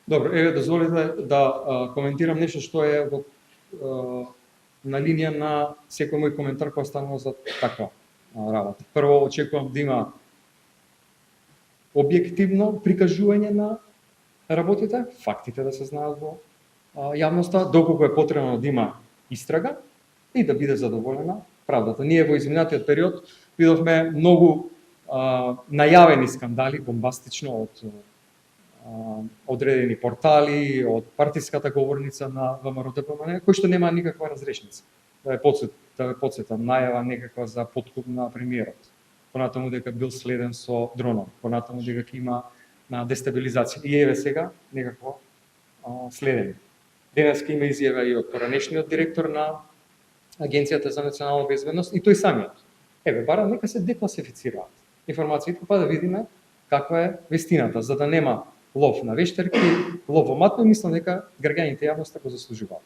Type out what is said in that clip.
Добро, еве дозволите да коментирам нешто што е во на линија на секој мој коментар кој станува за таква работа. Прво, очекувам да има објективно прикажување на работите, фактите да се знаат во јавноста, доколку е потребно да има истрага и да биде задоволена правдата. Ние во изминатиот период видовме многу најавени скандали, бомбастично од одредени портали, од партиската говорница на ВМРО-ДПМН, кој што нема никаква разрешница. Да ве потсетам, најава некаква за подкуп на премиерот. Понатаму дека бил следен со дронот, понатаму дека ќе има на дестабилизација. И еве сега некакво следење. Денеска има изјава и од поранешниот директор на Агенцијата за национална безбедност и тој самиот. Еве, барам нека се декласифицираат информациите, па да видиме каква е вистината, за да нема лов на вештерки, лов во матко, и мислам дека граѓаните јавноста го заслужуваат.